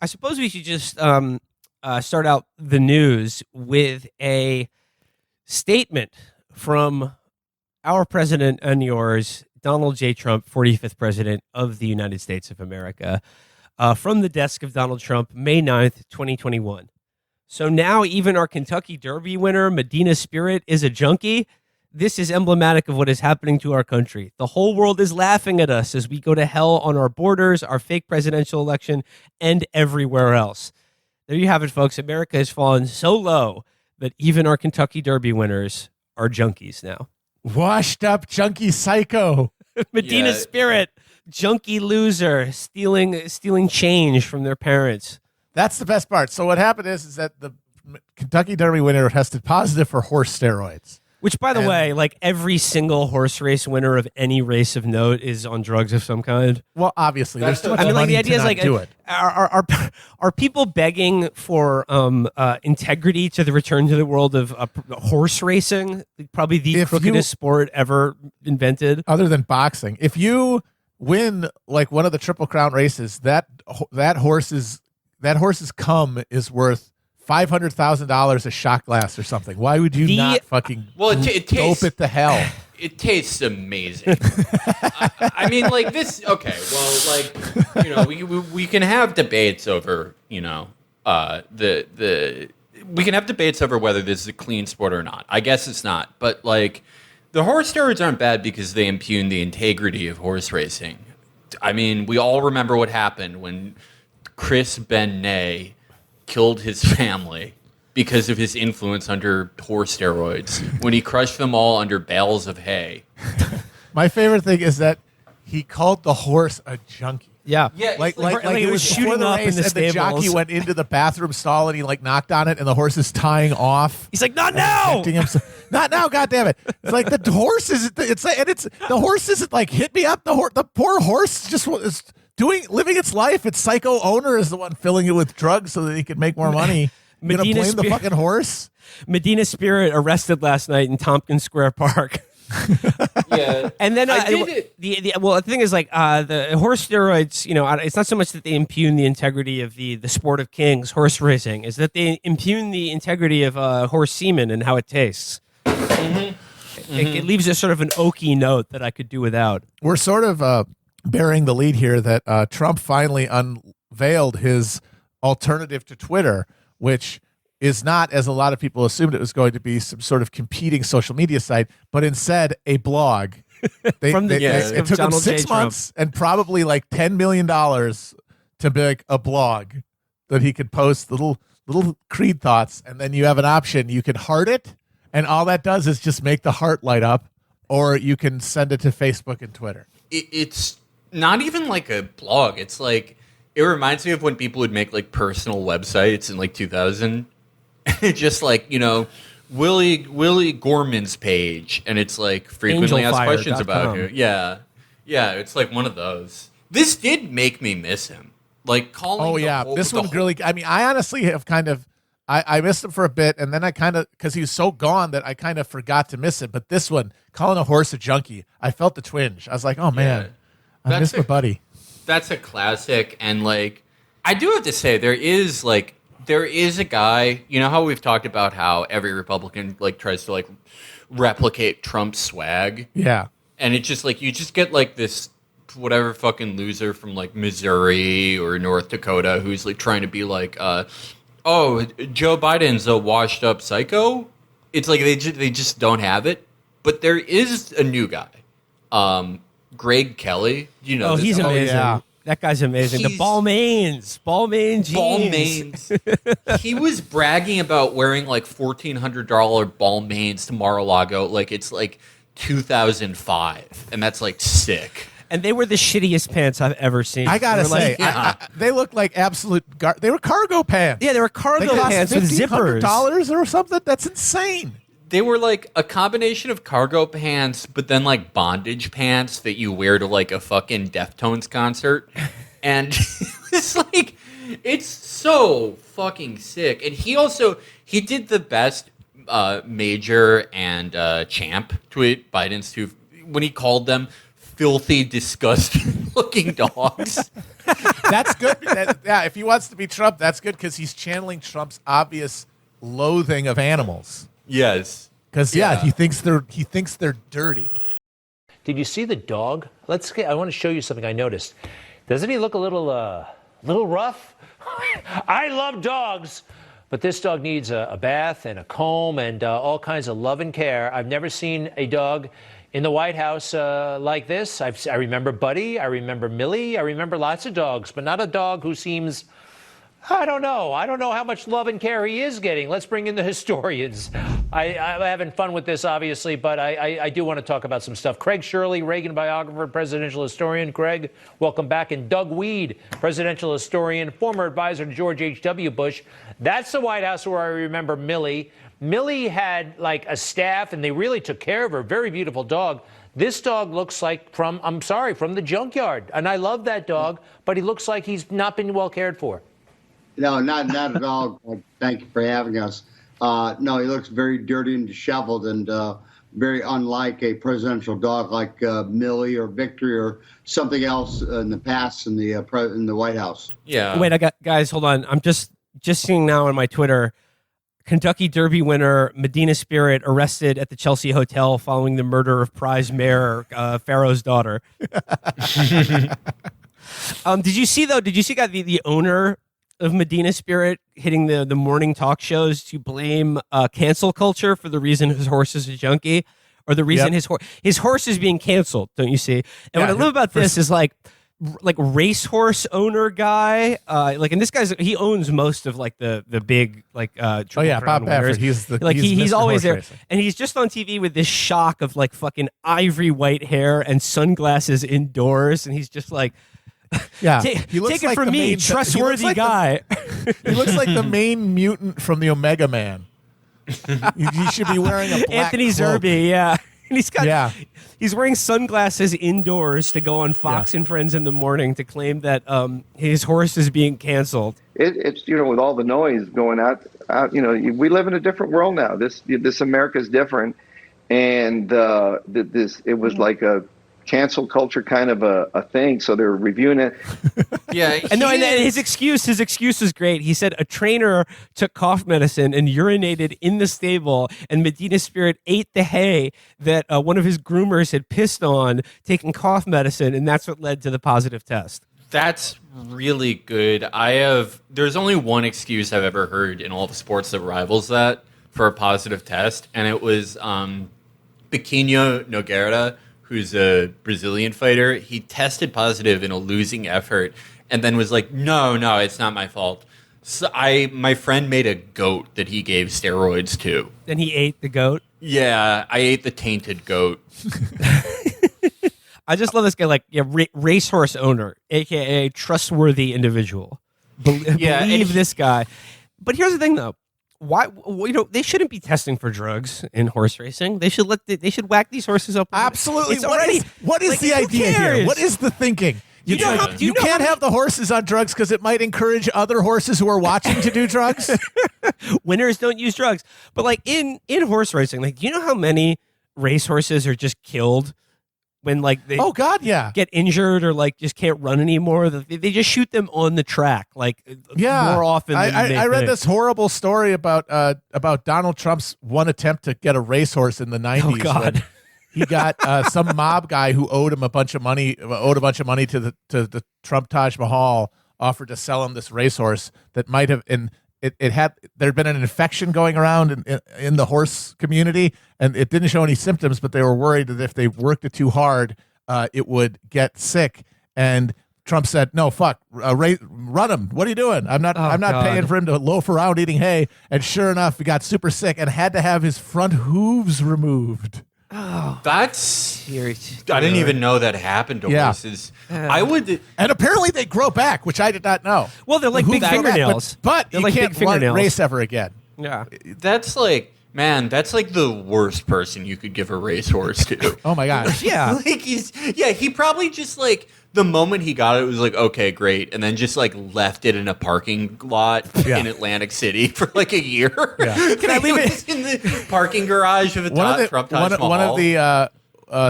I suppose we should just start out the news with a statement from our president and yours, Donald J. Trump, 45th president of the United States of America, from the desk of Donald Trump, May 9th, 2021. So now even our Kentucky Derby winner, Medina Spirit, is a junkie. This is emblematic of what is happening to our country. The whole world is laughing at us as we go to hell on our borders, our fake presidential election, and everywhere else. There you have it, folks. America has fallen so low that even our Kentucky Derby winners are junkies now. Washed up junkie psycho. Medina Spirit, junkie loser, stealing change from their parents. That's the best part. So what happened is that the Kentucky Derby winner tested positive for horse steroids. Which, by the way, like every single horse race winner of any race of note is on drugs of some kind. Well, obviously, there's too much I mean, like money the idea to is not like, do it. Are people begging for integrity to the return to the world of horse racing? Probably the crookedest sport ever invented, other than boxing. If you win like one of the Triple Crown races, that horse's cum is worth $500,000 a shot glass or something. Why would you not fucking it tastes, dope it to hell? It tastes amazing. I mean, like this. Okay, well, like we can have debates over we can have debates over whether this is a clean sport or not. I guess it's not, but like the horse steroids aren't bad because they impugn the integrity of horse racing. I mean, we all remember what happened when Chris Ben-Nay killed his family because of his influence under horse steroids when he crushed them all under bales of hay. My favorite thing is that he called the horse a junkie. Yeah, like it was shooting up in the stables. The jockey went into the bathroom stall and he like knocked on it, and the horse is tying off. He's like, "Not now, not now, goddamn it!" It's like the horse isn't. The horse isn't like hit me up. The poor horse just is living its life. Its psycho owner is the one filling it with drugs so that he can make more money. You gonna blame the fucking horse? Medina Spirit arrested last night in Tompkins Square Park. Yeah, and then the thing is like the horse steroids. It's not so much that they impugn the integrity of the sport of kings, horse racing, is that they impugn the integrity of horse semen and how it tastes. Mm-hmm. It leaves a sort of an oaky note that I could do without. We're sort of bearing the lead here that Trump finally unveiled his alternative to Twitter, which is not, as a lot of people assumed it was going to be, some sort of competing social media site, but instead a blog. It took him 6 months and probably like $10 million to make a blog that he could post little creed thoughts, and then you have an option. You can heart it, and all that does is just make the heart light up, or you can send it to Facebook and Twitter. It's not even like a blog. It's like, it reminds me of when people would make like personal websites in like 2000. Just like, Willie Gorman's page, and it's like frequently asked questions about who. Yeah, it's like one of those. This did make me miss him. Like calling. Oh yeah, this one really. I mean, I honestly have kind of. I missed him for a bit, and then I kind of, because he was so gone that I kind of forgot to miss him. But this one, calling a horse a junkie, I felt the twinge. I was like, oh man, I miss my buddy. That's a classic, and like I do have to say, there is a guy, how we've talked about how every Republican like tries to like replicate Trump's swag. Yeah. And it's just like, you just get like this whatever fucking loser from like Missouri or North Dakota who's like trying to be like, Joe Biden's a washed up psycho. It's like they just don't have it. But there is a new guy, Greg Kelly. He's amazing. Yeah. That guy's amazing. The Balmain jeans. Balmains. He was bragging about wearing like $1,400 Balmains to Mar-a-Lago like it's like 2005, and that's like sick. And they were the shittiest pants I've ever seen. I gotta say, they look like absolute. They were cargo pants. Yeah, they were cargo pants with zippers. $1,500 or something. That's insane. They were like a combination of cargo pants, but then like bondage pants that you wear to like a fucking Deftones concert. And it's like, it's so fucking sick. And he did the best Major and Champ tweet, Biden's when he called them filthy, disgusting looking dogs. That's good. If he wants to be Trump, that's good because he's channeling Trump's obvious loathing of animals. Yes. Because he thinks they're dirty. Did you see the dog? I want to show you something I noticed. Doesn't he look a little rough? I love dogs, but this dog needs a bath and a comb and all kinds of love and care. I've never seen a dog in the White House like this. I remember Buddy, I remember Millie, I remember lots of dogs, but not a dog who seems, I don't know how much love and care he is getting. Let's bring in the historians. I'm having fun with this, obviously, but I do want to talk about some stuff. Craig Shirley, Reagan biographer, presidential historian. Craig, welcome back. And Doug Weed, presidential historian, former advisor to George H.W. Bush. That's the White House where I remember Millie. Millie had like a staff, and they really took care of her. Very beautiful dog. This dog looks like from the junkyard. And I love that dog, but he looks like he's not been well cared for. No, not at all. Thank you for having us. No, he looks very dirty and disheveled and very unlike a presidential dog like Millie or Victory or something else in the past in the White House. Yeah. Wait, guys, hold on. I'm just seeing now on my Twitter, Kentucky Derby winner Medina Spirit arrested at the Chelsea Hotel following the murder of prize mare Pharaoh's daughter. Did you see the owner of Medina Spirit hitting the morning talk shows to blame cancel culture for the reason his horse is a junkie, or the reason his horse is being canceled? Don't you see? And what I love about this is like racehorse owner guy, and this he owns most of like the big Bob Baffert. He's always there, racing. And he's just on TV with this shock of like fucking ivory white hair and sunglasses indoors, and he's just like. Yeah, take it from me, trustworthy guy. He looks like the main mutant from the Omega Man. He should be wearing a black Anthony cloak. Zerbe, yeah. And he's wearing sunglasses indoors to go on Fox and Friends in the morning to claim that his horse is being canceled. It's with all the noise going out, we live in a different world now. This America is different, and it was like a cancel culture kind of a thing, so they're reviewing it. Yeah, and his excuse is great. He said a trainer took cough medicine and urinated in the stable, and Medina Spirit ate the hay that one of his groomers had pissed on, taking cough medicine, and that's what led to the positive test. That's Really good. There's only one excuse I've ever heard in all the sports that rivals that for a positive test, and it was Pequeno Nogueira, who's a Brazilian fighter. He tested positive in a losing effort and then was like, no, it's not my fault. So my friend made a goat that he gave steroids to. Then he ate the goat? Yeah, I ate the tainted goat. I just love this guy, racehorse owner, a.k.a. trustworthy individual. Believe this guy. But here's the thing, though. Why they shouldn't be testing for drugs in horse racing. They should whack these horses up. Absolutely. What is the idea here? What is the thinking? You can't have the horses on drugs because it might encourage other horses who are watching to do drugs. Winners don't use drugs. But in horse racing, do you know how many racehorses are just killed when they get injured or just can't run anymore? They just shoot them on the track more often than I read this horrible story about Donald Trump's one attempt to get a racehorse in the 90s. Oh God. He got some mob guy who owed a bunch of money to the Trump Taj Mahal, offered to sell him this racehorse that might have there'd been an infection going around in the horse community, and it didn't show any symptoms, but they were worried that if they worked it too hard, it would get sick. And Trump said, "No, fuck, run him. What are you doing? I'm not paying for him to loaf around eating hay." And sure enough, he got super sick and had to have his front hooves removed. Oh, that's I didn't even know that happened to horses. I would, and apparently they grow back, which I did not know. Well, they're like big fingernails, but you can't race ever again. Yeah, that's the worst person you could give a racehorse to. Oh my gosh, yeah, he probably just the moment he got it was like, okay, great, and then just left it in a parking lot in Atlantic City for a year. Yeah. Can I leave it in the parking garage of a Trump Taj Mahal?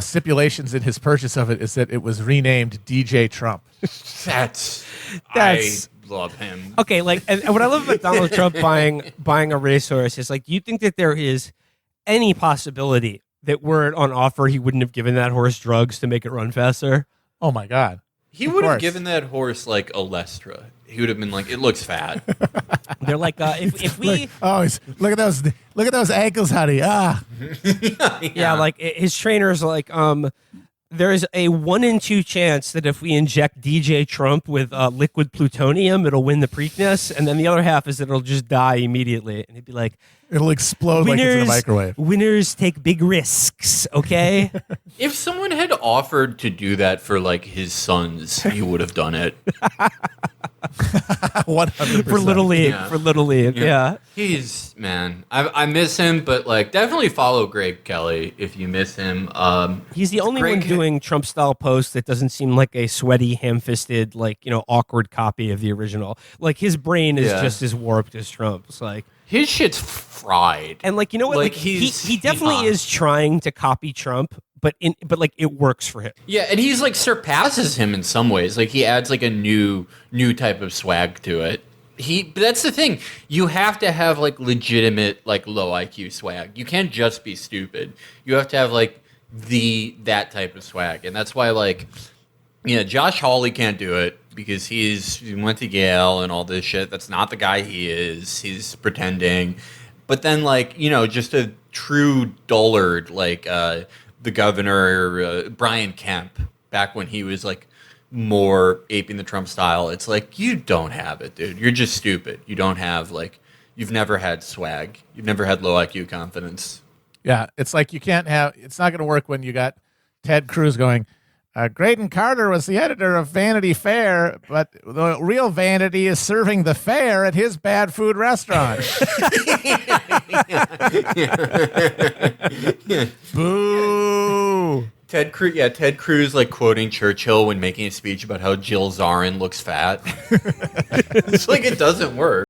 stipulations in his purchase of it is that it was renamed DJ Trump. That's I love him. Okay, like, and what I love about Donald Trump buying a racehorse is, like, do you think that there is any possibility that were it on offer, he wouldn't have given that horse drugs to make it run faster? Oh my God. He would have given that horse like a Lestra. He would have been like, it looks fat. They're like, if we, look at those ankles, honey. Ah, yeah, like his trainer's like, there's a 1 in 2 chance that if we inject DJ Trump with liquid plutonium, it'll win the Preakness, and then the other half is that it'll just die immediately. And he'd be like, it'll explode like it's in a microwave. Winners take big risks, okay? If someone had offered to do that for like his sons, he would have done it. 100%. For Little League, yeah. He's, man, I miss him, but like definitely follow Greg Kelly if you miss him. He's the only one doing Trump-style posts that doesn't seem like a sweaty, ham-fisted, like, awkward copy of the original. Like, his brain is just as warped as Trump's. Like, his shit's fried. And like, you know what? Like, he definitely is trying to copy Trump, but like it works for him. Yeah, and he's like surpasses him in some ways. Like he adds like a new type of swag to it. But that's the thing. You have to have like legitimate like low IQ swag. You can't just be stupid. You have to have like that type of swag. And that's why like Josh Hawley can't do it because he went to Yale and all this shit. That's not the guy he is. He's pretending. But then like, just a true dullard like the governor, Brian Kemp, back when he was like more aping the Trump style. It's like, you don't have it, dude. You're just stupid. You don't have like, you've never had swag. You've never had low IQ confidence. Yeah, it's like it's not going to work when you got Ted Cruz going, Graydon Carter was the editor of Vanity Fair, but the real Vanity is serving the fare at his bad food restaurant. Boo. Ted Cruz like quoting Churchill when making a speech about how Jill Zarin looks fat. It's like it doesn't work.